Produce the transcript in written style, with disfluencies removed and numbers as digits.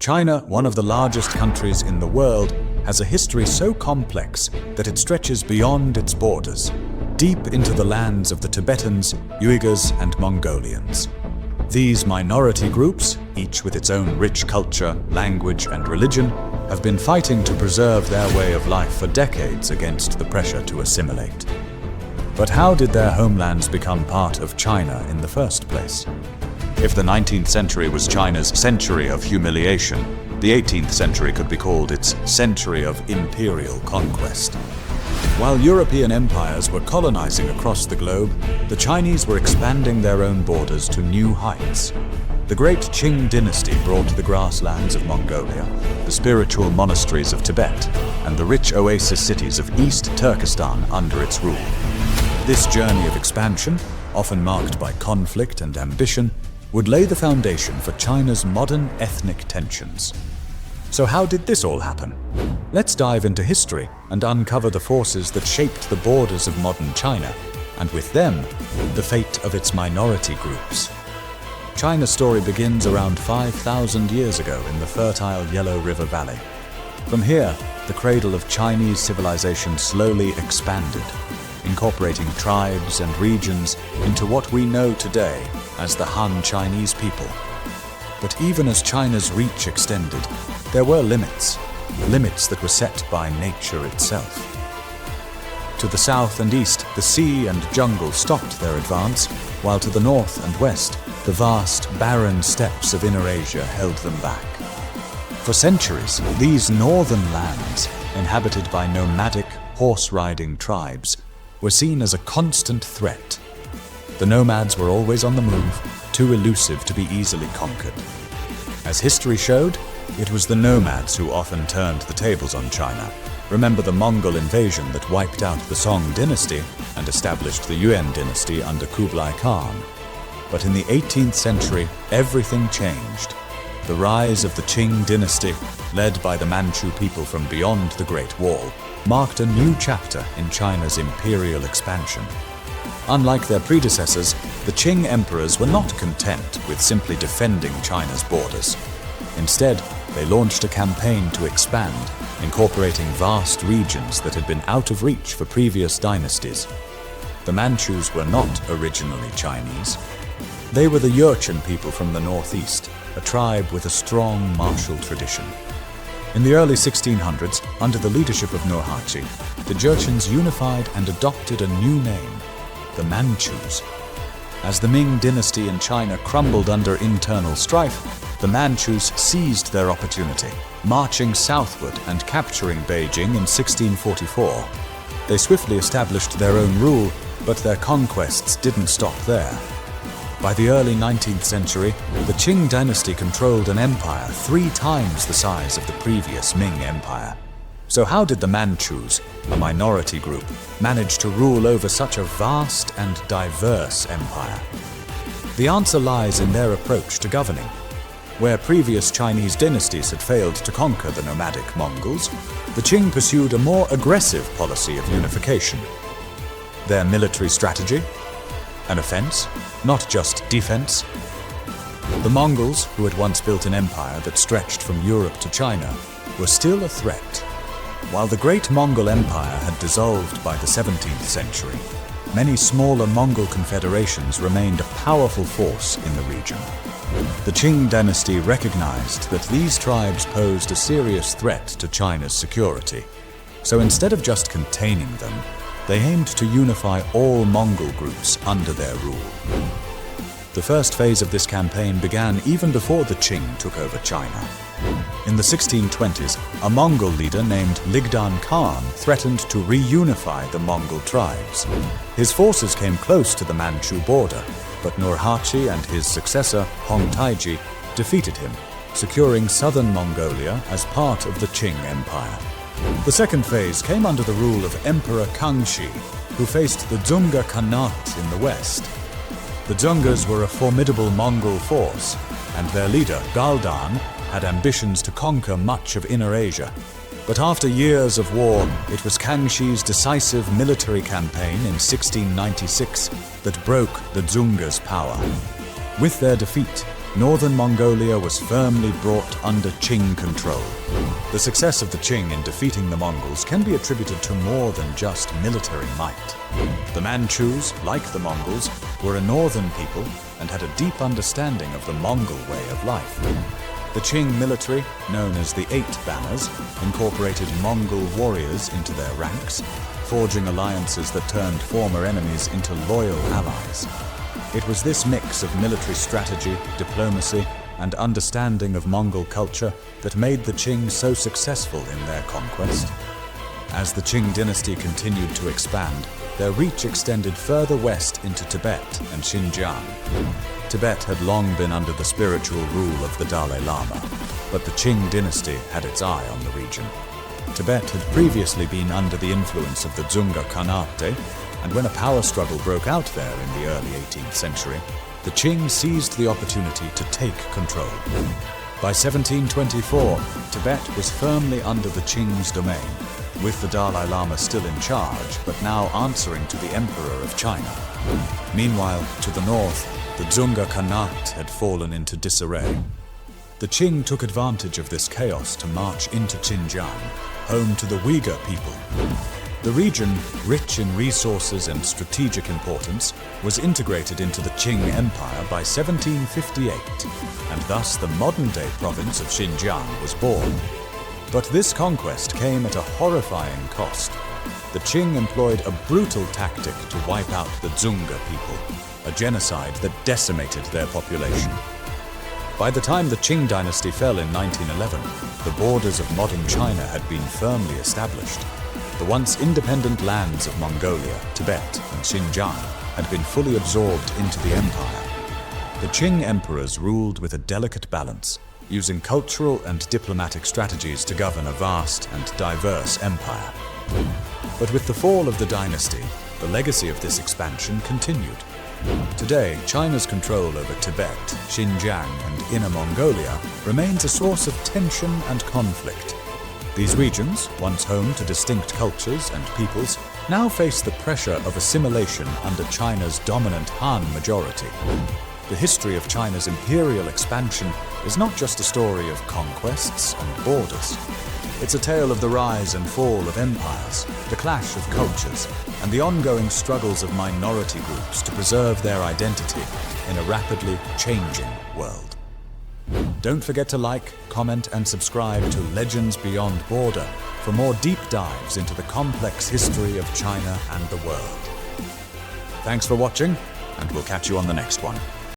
China, one of the largest countries in the world, has a history so complex that it stretches beyond its borders, deep into the lands of the Tibetans, Uyghurs, and Mongolians. These minority groups, each with its own rich culture, language, and religion, have been fighting to preserve their way of life for decades against the pressure to assimilate. But how did their homelands become part of China in the first place? If the 19th century was China's century of humiliation, the 18th century could be called its century of Imperial Conquest. While European empires were colonizing across the globe, the Chinese were expanding their own borders to new heights. The great Qing dynasty brought the grasslands of Mongolia, the spiritual monasteries of Tibet, and the rich oasis cities of East Turkestan under its rule. This journey of expansion, often marked by conflict and ambition, would lay the foundation for China's modern ethnic tensions. So how did this all happen? Let's dive into history and uncover the forces that shaped the borders of modern China, and with them, the fate of its minority groups. China's story begins around 5,000 years ago in the fertile Yellow River Valley. From here, the cradle of Chinese civilization slowly expanded, incorporating tribes and regions into what we know today as the Han Chinese people. But even as China's reach extended, there were limits that were set by nature itself. To the south and east, the sea and jungle stopped their advance, while to the north and west, the vast, barren steppes of Inner Asia held them back. For centuries, these northern lands, inhabited by nomadic, horse-riding tribes, were seen as a constant threat. The nomads were always on the move, too elusive to be easily conquered. As history showed, it was the nomads who often turned the tables on China. Remember the Mongol invasion that wiped out the Song dynasty and established the Yuan dynasty under Kublai Khan. But in the 18th century, everything changed. The rise of the Qing dynasty, led by the Manchu people from beyond the Great Wall, marked a new chapter in China's imperial expansion. Unlike their predecessors, the Qing emperors were not content with simply defending China's borders. Instead, they launched a campaign to expand, incorporating vast regions that had been out of reach for previous dynasties. The Manchus were not originally Chinese. They were the Jurchen people from the northeast, a tribe with a strong martial tradition. In the early 1600s, under the leadership of Nurhaci, the Jurchens unified and adopted a new name, the Manchus. As the Ming dynasty in China crumbled under internal strife, the Manchus seized their opportunity, marching southward and capturing Beijing in 1644. They swiftly established their own rule, but their conquests didn't stop there. By the early 19th century, the Qing dynasty controlled an empire 3 times the size of the previous Ming Empire. So how did the Manchus, a minority group, manage to rule over such a vast and diverse empire? The answer lies in their approach to governing. Where previous Chinese dynasties had failed to conquer the nomadic Mongols, the Qing pursued a more aggressive policy of unification. Their military strategy? An offense, not just defense. The Mongols, who had once built an empire that stretched from Europe to China, were still a threat. While the great Mongol Empire had dissolved by the 17th century, many smaller Mongol confederations remained a powerful force in the region. The Qing dynasty recognized that these tribes posed a serious threat to China's security. So instead of just containing them, they aimed to unify all Mongol groups under their rule. The first phase of this campaign began even before the Qing took over China. In the 1620s, a Mongol leader named Ligdan Khan threatened to reunify the Mongol tribes. His forces came close to the Manchu border, but Nurhaci and his successor, Hong Taiji, defeated him, securing southern Mongolia as part of the Qing Empire. The second phase came under the rule of Emperor Kangxi, who faced the Dzunga Khanate in the west. The Dzungas were a formidable Mongol force, and their leader, Galdan, had ambitions to conquer much of Inner Asia. But after years of war, it was Kangxi's decisive military campaign in 1696 that broke the Dzunga's power. With their defeat, northern Mongolia was firmly brought under Qing control. The success of the Qing in defeating the Mongols can be attributed to more than just military might. The Manchus, like the Mongols, were a northern people and had a deep understanding of the Mongol way of life. The Qing military, known as the Eight Banners, incorporated Mongol warriors into their ranks, forging alliances that turned former enemies into loyal allies. It was this mix of military strategy, diplomacy, and understanding of Mongol culture that made the Qing so successful in their conquest. As the Qing dynasty continued to expand, their reach extended further west into Tibet and Xinjiang. Tibet had long been under the spiritual rule of the Dalai Lama, but the Qing dynasty had its eye on the region. Tibet had previously been under the influence of the Dzunga Khanate, and when a power struggle broke out there in the early 18th century, the Qing seized the opportunity to take control. By 1724, Tibet was firmly under the Qing's domain, with the Dalai Lama still in charge, but now answering to the Emperor of China. Meanwhile, to the north, the Dzunga Khanate had fallen into disarray. The Qing took advantage of this chaos to march into Xinjiang, home to the Uyghur people. The region, rich in resources and strategic importance, was integrated into the Qing Empire by 1758, and thus the modern-day province of Xinjiang was born. But this conquest came at a horrifying cost. The Qing employed a brutal tactic to wipe out the Dzunga people, a genocide that decimated their population. By the time the Qing dynasty fell in 1911, the borders of modern China had been firmly established. The once independent lands of Mongolia, Tibet, and Xinjiang had been fully absorbed into the empire. The Qing emperors ruled with a delicate balance, using cultural and diplomatic strategies to govern a vast and diverse empire. But with the fall of the dynasty, the legacy of this expansion continued. Today, China's control over Tibet, Xinjiang, and Inner Mongolia remains a source of tension and conflict. These regions, once home to distinct cultures and peoples, now face the pressure of assimilation under China's dominant Han majority. The history of China's imperial expansion is not just a story of conquests and borders. It's a tale of the rise and fall of empires, the clash of cultures, and the ongoing struggles of minority groups to preserve their identity in a rapidly changing world. Don't forget to like, comment, and subscribe to Legends Beyond Border for more deep dives into the complex history of China and the world. Thanks for watching, and we'll catch you on the next one.